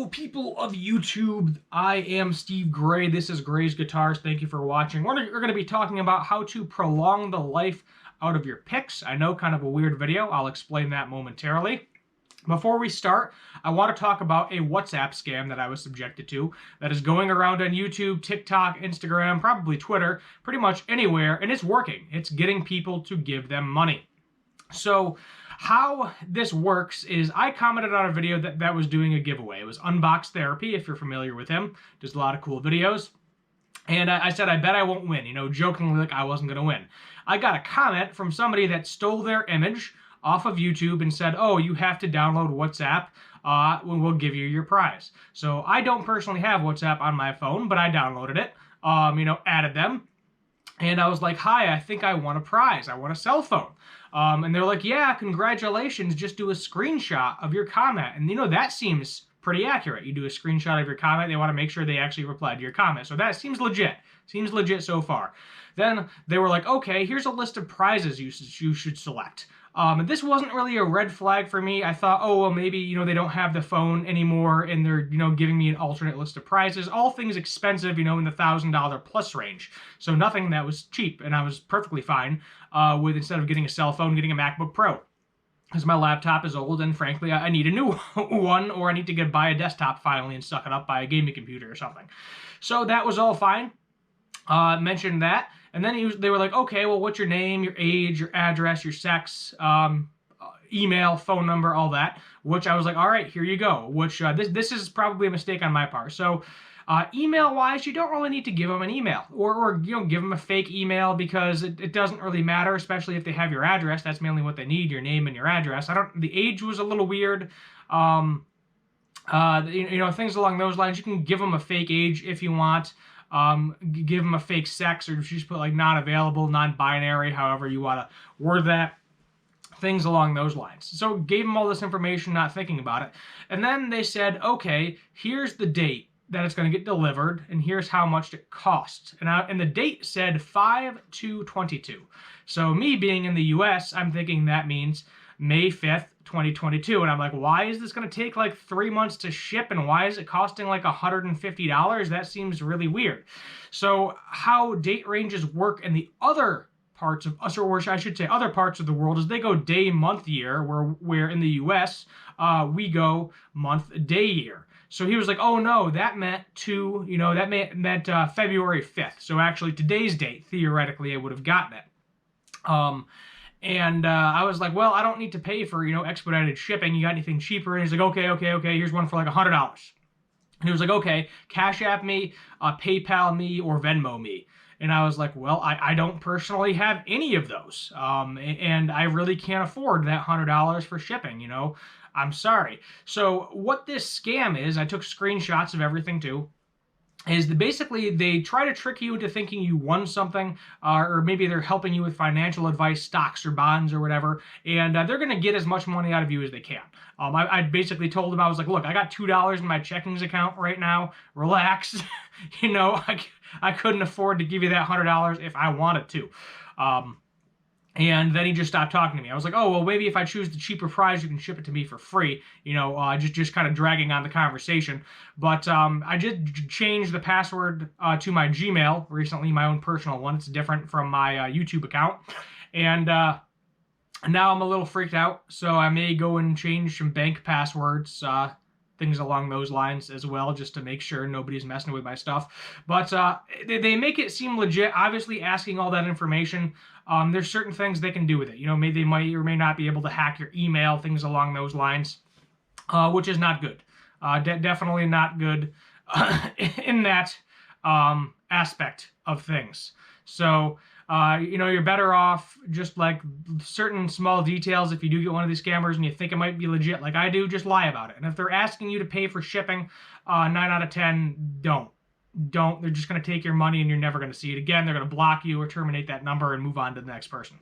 Hello, people of YouTube. I am Steve Gray. This is Gray's Guitars. Thank you for watching. We're going to be talking about how to prolong the life out of your picks. I know, kind of a weird video. I'll explain that momentarily. Before we start, I want to talk about a WhatsApp scam that I was subjected to that is going around on YouTube, TikTok, Instagram, probably Twitter, pretty much anywhere, and it's working. It's getting people to give them money. So how this works is I commented on a video that was doing a giveaway. It was Unbox Therapy, if you're familiar with him. Does a lot of cool videos. And I said, I bet I won't win, jokingly, like I wasn't going to win. I got a comment from somebody that stole their image off of YouTube and said, oh, you have to download WhatsApp when we'll give you your prize. So I don't personally have WhatsApp on my phone, but I downloaded it, added them. And I was like, hi, I think I won a prize. I won a cell phone. And they're like, yeah, congratulations. Just do a screenshot of your comment. And, that seems pretty accurate. You do a screenshot of your comment. They want to make sure they actually replied to your comment. So that seems legit. Seems legit so far. Then they were like, okay, here's a list of prizes you should select. And this wasn't really a red flag for me. I thought, oh, well, maybe, they don't have the phone anymore and they're, giving me an alternate list of prizes. All things expensive, in the $1,000 plus range. So nothing that was cheap, and I was perfectly fine with, instead of getting a cell phone, getting a MacBook Pro. Because my laptop is old and, frankly, I need a new one, or I need to buy a desktop finally and suck it up by a gaming computer or something. So that was all fine. Mentioned that. And then they were like, okay, well, what's your name, your age, your address, your sex, email, phone number, all that. Which I was like, all right, here you go. Which this is probably a mistake on my part. So email-wise, you don't really need to give them an email or give them a fake email, because it doesn't really matter, especially if they have your address. That's mainly what they need, your name and your address. The age was a little weird. Things along those lines. You can give them a fake age if you want. Give them a fake sex, or just put like not available, non-binary, however you want to word that. Things along those lines. So gave them all this information, not thinking about it. And then they said, okay, here's the date that it's going to get delivered, and here's how much it costs. And the date said 5/2/22. So me being in the US, I'm thinking that means May 5th, 2022. And I'm like, why is this going to take like 3 months to ship, and why is it costing like $150? That seems really weird. So how date ranges work in the other parts of us, or I should say other parts of the world, is they go day, month, year, where in the US we go month, day, year. So he was like, oh no, that meant February 5th. So actually today's date, theoretically, I would have gotten it. I was like, well, I don't need to pay for, expedited shipping. You got anything cheaper? And he's like, okay. Here's one for like $100. And he was like, okay, Cash App me, PayPal me, or Venmo me. And I was like, well, I don't personally have any of those. And I really can't afford that $100 for shipping, I'm sorry. So what this scam is, I took screenshots of everything too, is that basically they try to trick you into thinking you won something, or maybe they're helping you with financial advice, stocks or bonds or whatever, and they're going to get as much money out of you as they can. I basically told them, I was like, look, I got $2 in my checkings account right now. Relax. I couldn't afford to give you that $100 if I wanted to. And then he just stopped talking to me. I was like, oh, well, maybe if I choose the cheaper price, you can ship it to me for free. Just kind of dragging on the conversation. But I did change the password to my Gmail recently, my own personal one. It's different from my YouTube account. And now I'm a little freaked out. So I may go and change some bank passwords, things along those lines as well, just to make sure nobody's messing with my stuff. But they make it seem legit, obviously asking all that information. There's certain things they can do with it. Maybe they might or may not be able to hack your email, things along those lines, which is not good. Definitely not good in that aspect of things. So, you're better off just like certain small details. If you do get one of these scammers and you think it might be legit like I do, just lie about it. And if they're asking you to pay for shipping, 9 out of 10, don't. They're just going to take your money and you're never going to see it again. They're going to block you or terminate that number and move on to the next person.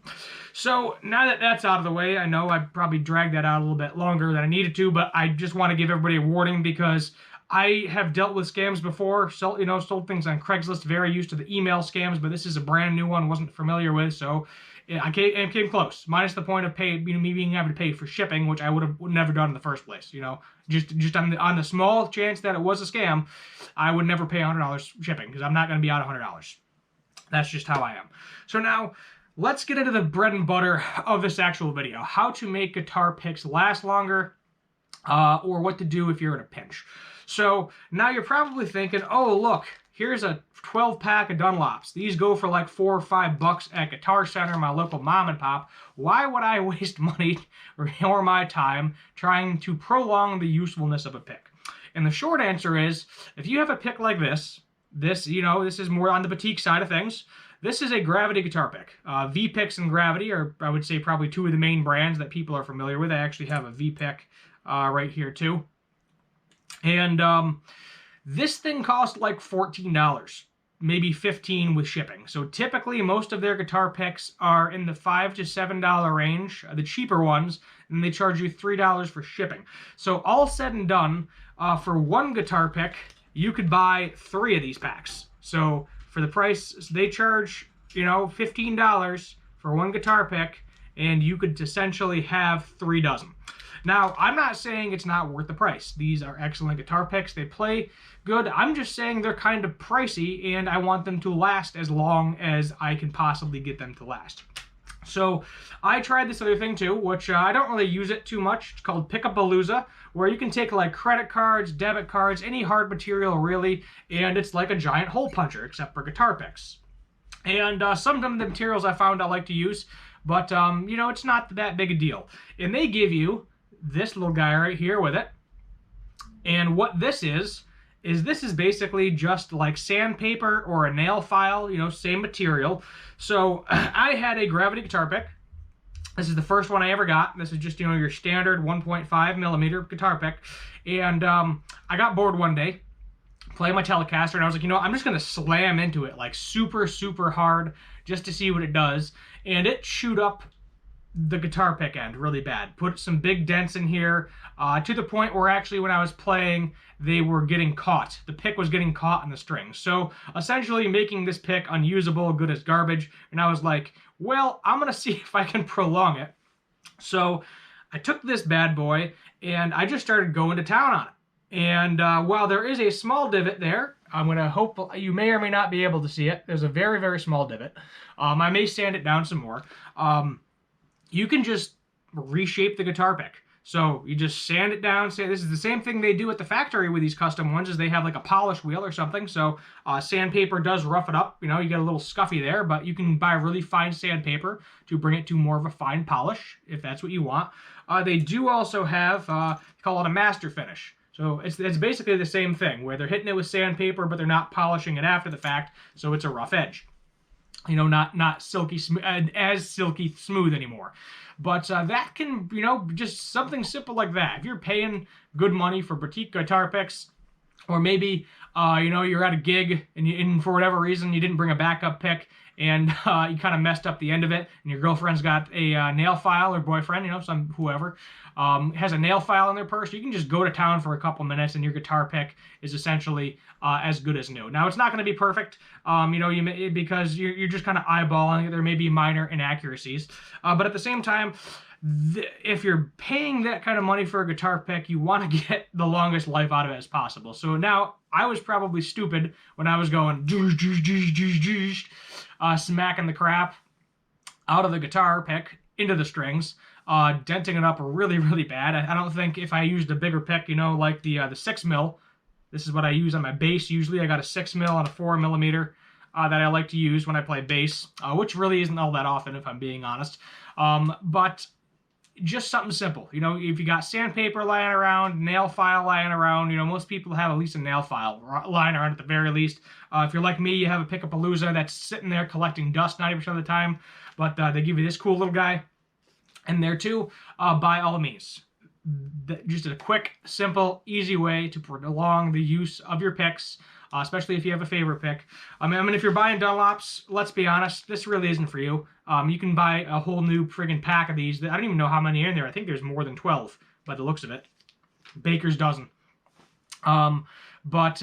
So now that that's out of the way, I know I probably dragged that out a little bit longer than I needed to, but I just want to give everybody a warning, because I have dealt with scams before, sold things on Craigslist, very used to the email scams, but this is a brand new one, wasn't familiar with, so I came close, minus the point of me being able to pay for shipping, which I would have never done in the first place. Just on the small chance that it was a scam, I would never pay $100 shipping because I'm not going to be out $100. That's just how I am. So now, let's get into the bread and butter of this actual video: how to make guitar picks last longer, or what to do if you're in a pinch. So now you're probably thinking, oh look, here's a 12-pack of Dunlops. These go for like $4 or $5 at Guitar Center, my local mom and pop. Why would I waste money or my time trying to prolong the usefulness of a pick? And the short answer is, if you have a pick like this is more on the boutique side of things. This is a Gravity guitar pick. V-Picks and Gravity are, I would say, probably two of the main brands that people are familiar with. I actually have a V-Pick right here too. And this thing cost like $14, maybe $15 with shipping. So typically most of their guitar picks are in the $5 to $7 range, the cheaper ones, and they charge you $3 for shipping. So all said and done, for one guitar pick, you could buy 3 of these packs. So for the price they charge, $15 for one guitar pick, and you could essentially have 3 dozen. Now, I'm not saying it's not worth the price. These are excellent guitar picks. They play good. I'm just saying they're kind of pricey, and I want them to last as long as I can possibly get them to last. So I tried this other thing too, which I don't really use it too much. It's called Pick-a-Palooza, where you can take like credit cards, debit cards, any hard material really, and it's like a giant hole puncher, except for guitar picks. And some of the materials I found I like to use, but it's not that big a deal. And they give you this little guy right here with it. And what this is this is basically just like sandpaper or a nail file, same material. So I had a Gravity guitar pick. This is the first one I ever got. This is just, your standard 1.5 millimeter guitar pick. And I got bored one day playing my Telecaster, and I was like, I'm just going to slam into it like super, super hard just to see what it does. And it chewed up the guitar pick end really bad. Put some big dents in here, to the point where actually when I was playing, they were getting caught. The pick was getting caught in the strings. So essentially making this pick unusable, good as garbage. And I was like, well, I'm going to see if I can prolong it. So I took this bad boy and I just started going to town on it. And while there is a small divot there, I'm going to hope you may or may not be able to see it. There's a very, very small divot. I may sand it down some more. You can just reshape the guitar pick. So you just sand it down. Say this is the same thing they do at the factory with these custom ones, is they have like a polish wheel or something. So sandpaper does rough it up. You get a little scuffy there, but you can buy really fine sandpaper to bring it to more of a fine polish if that's what you want. They do also have, call it a master finish. So it's basically the same thing where they're hitting it with sandpaper, but they're not polishing it after the fact. So it's a rough edge. Not silky as silky smooth anymore. But that can, just something simple like that. If you're paying good money for boutique guitar picks, or maybe, you're at a gig and for whatever reason you didn't bring a backup pick, and you kind of messed up the end of it, and your girlfriend's got a nail file, or boyfriend, whoever, has a nail file in their purse, you can just go to town for a couple minutes, and your guitar pick is essentially as good as new. Now, it's not going to be perfect, because you're just kind of eyeballing it. There may be minor inaccuracies, but at the same time, if you're paying that kind of money for a guitar pick, you want to get the longest life out of it as possible. So now, I was probably stupid when I was going smacking the crap out of the guitar pick into the strings, denting it up really, really bad. I don't think if I used a bigger pick, like the 6 mil, this is what I use on my bass usually. I got a 6 mil on a 4 millimeter that I like to use when I play bass, which really isn't all that often if I'm being honest. But just something simple. If you got sandpaper lying around, nail file lying around, most people have at least a nail file lying around at the very least. If you're like me, you have a Pick-a-Palooza that's sitting there collecting dust 90% of the time, but they give you this cool little guy in there too. By all means, just a quick, simple, easy way to prolong the use of your picks, especially if you have a favorite pick. I mean, if you're buying Dunlops, let's be honest, this really isn't for you. You can buy a whole new friggin' pack of these. I don't even know how many are in there. I think there's more than 12 by the looks of it. Baker's dozen. But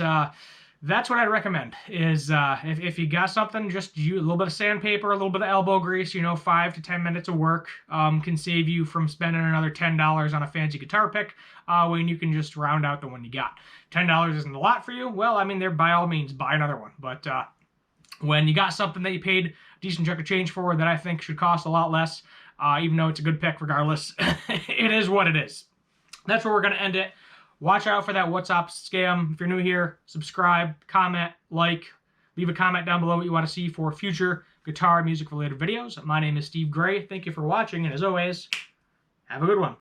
that's what I'd recommend is if you got something, just use a little bit of sandpaper, a little bit of elbow grease, 5 to 10 minutes of work can save you from spending another $10 on a fancy guitar pick when you can just round out the one you got. $10 isn't a lot for you. Well, I mean, there by all means, buy another one. But when you got something that you paid a decent chunk of change for that I think should cost a lot less, even though it's a good pick regardless, it is what it is. That's where we're going to end it. Watch out for that WhatsApp scam. If you're new here, subscribe, comment, like, leave a comment down below what you want to see for future guitar music related videos. My name is Steve Gray. Thank you for watching, and as always, have a good one.